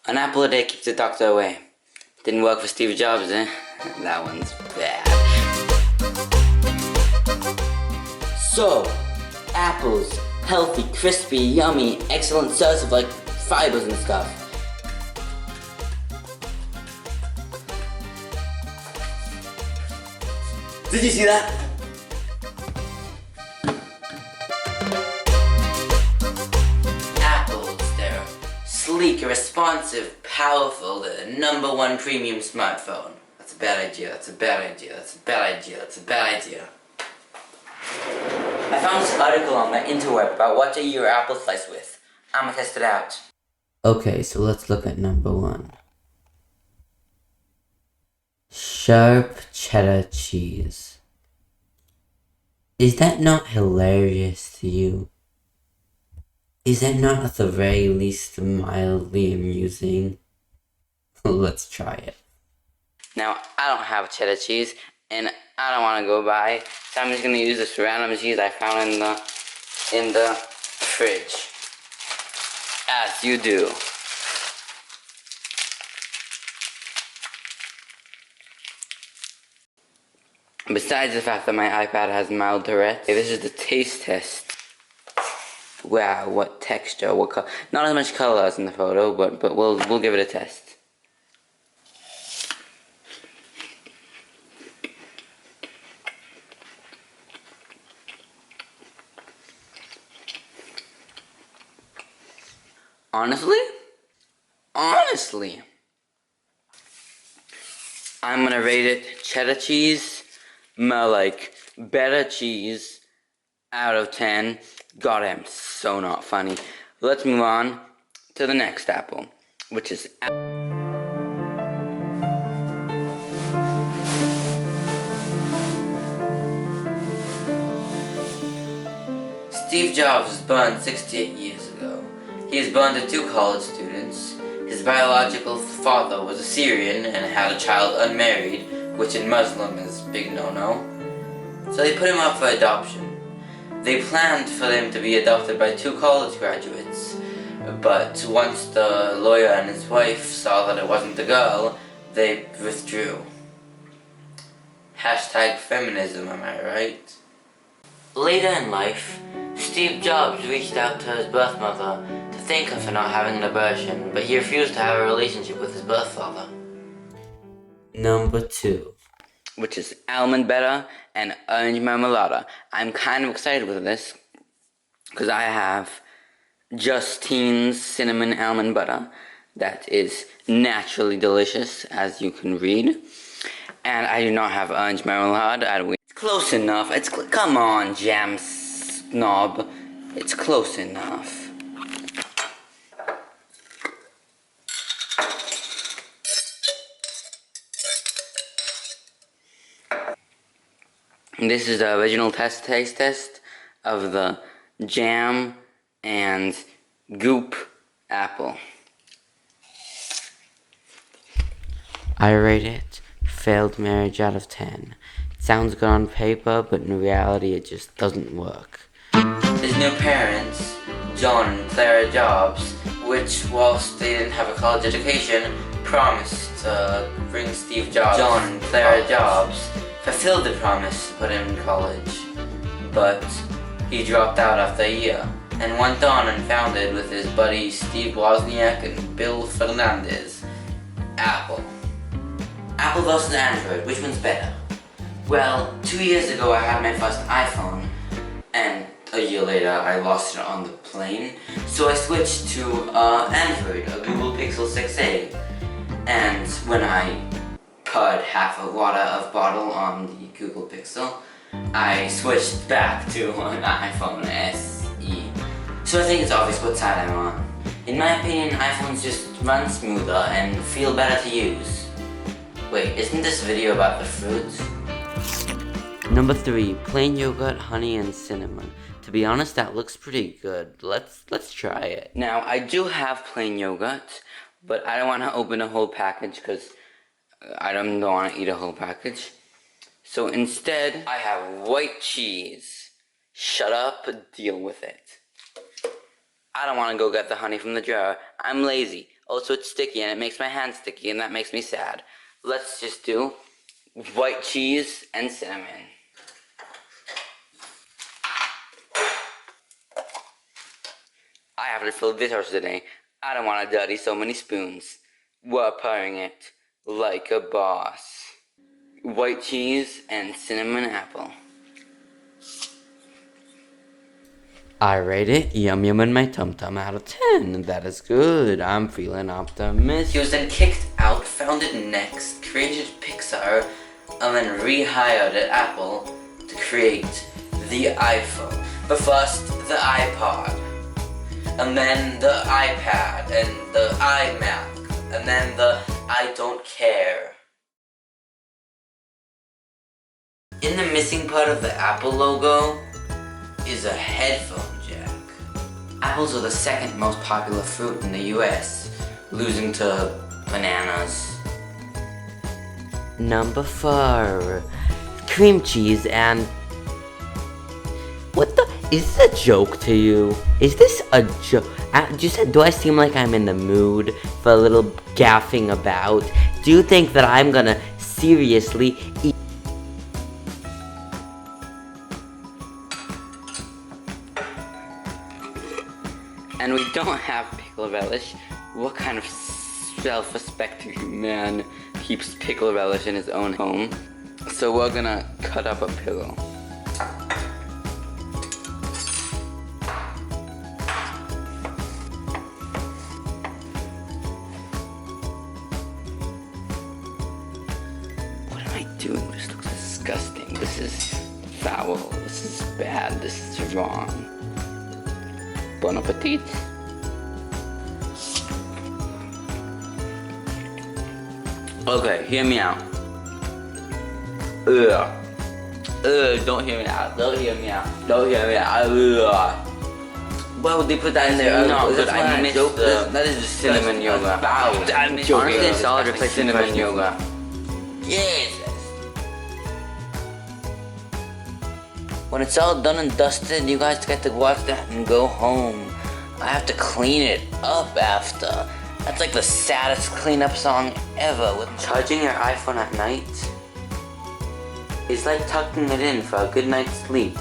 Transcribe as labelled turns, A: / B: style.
A: An apple a day keeps the doctor away. Didn't work for Steve Jobs, eh? That one's bad. So, apples, healthy, crispy, yummy, excellent source of like fibers and stuff. Did you see that? Apples, they're sleek, responsive, powerful, the #1 premium smartphone. That's a bad idea, that's a bad idea, that's a bad idea, that's a bad idea. I found this article on the interweb about what to eat your apple slice with. I'm gonna test it out. Okay, so let's look at #1. Sharp cheddar cheese. Is that not hilarious to you? Is that not at the very least mildly amusing? Let's try it. Now, I don't have cheddar cheese, and I don't want to go buy, so I'm just going to use this random cheese I found in the fridge. As you do. Besides the fact that my iPad has mild Tourette's, this is the taste test. Wow, what texture, what color. Not as much color as in the photo, but we'll give it a test. Honestly, I'm gonna rate it cheddar cheese, more like better cheese, out of 10. God, I'm so not funny. Let's move on to the next apple, which is Steve Jobs was born 68 years ago. He was born to 2 college students. His biological father was a Syrian and had a child unmarried, which in Muslim is big no-no. So they put him up for adoption. They planned for him to be adopted by 2 college graduates, but once the lawyer and his wife saw that it wasn't the girl, they withdrew. Hashtag feminism, am I right? Later in life, Steve Jobs reached out to his birth mother to thank her for not having an abortion, but he refused to have a relationship with his birth father. #2, which is almond butter and orange marmalade. I'm kind of excited with this because I have Justine's cinnamon almond butter that is naturally delicious, as you can read, and I do not have orange marmalade. It's close enough. Come on, jam snob. It's close enough. This is the original taste test of the jam and goop apple. I rate it failed marriage out of 10. It sounds good on paper, but in reality it just doesn't work. His new parents, John and Clara Jobs, which, whilst they didn't have a college education, promised to bring Steve Jobs. John and Clara Jobs fulfilled the promise to put him in college, but he dropped out after a year and went on and founded with his buddies Steve Wozniak and Bill Fernandez, Apple. Apple versus Android, which one's better? Well, 2 years ago I had my first iPhone, and a year later I lost it on the plane, so I switched to Android, a Google Pixel 6a, and when I poured half a water of bottle on the Google Pixel, I switched back to an iPhone SE. So I think it's obvious what side I'm on. In my opinion, iPhones just run smoother and feel better to use. Wait, isn't this video about the fruits? #3, plain yogurt, honey, and cinnamon. To be honest, that looks pretty good. Let's try it. Now, I do have plain yogurt, but I don't want to open a whole package because I don't want to eat a whole package. So instead, I have white cheese. Shut up, deal with it. I don't want to go get the honey from the jar. I'm lazy. Also, it's sticky and it makes my hands sticky, and that makes me sad. Let's just do white cheese and cinnamon. I have to fill this horse today. I don't want to dirty so many spoons. We're pouring it like a boss. White cheese and cinnamon apple. I rate it yum yum in my tum tum out of 10. That is good. I'm feeling optimistic. He was then kicked out, founded Next, created Pixar, and then rehired at Apple to create the iPhone. But first, the iPod, and then the iPad, and the iMac, and then the I don't care. In the missing part of the Apple logo is a headphone jack. Apples are the second most popular fruit in the US, losing to bananas. Number 4, cream cheese and... What the? Is this a joke to you? Is this a joke? Do I seem like I'm in the mood for a little gaffing about? Do you think that I'm gonna seriously eat? And we don't have pickle relish. What kind of self-respecting man keeps pickle relish in his own home? So we're gonna cut up a pickle. What am I doing? This looks disgusting. This is foul. This is bad. This is wrong. Bon appetit. Okay, hear me out. Don't hear me out. Don't hear me out. Don't hear me out. Why would they put that in there? No, but I missed that is just cinnamon yoga. I'm joking. Honestly, a solid replacement for cinnamon yoga. Yes. When it's all done and dusted, you guys get to watch that and go home. I have to clean it up after. That's like the saddest cleanup song ever. With charging your iPhone at night is like tucking it in for a good night's sleep.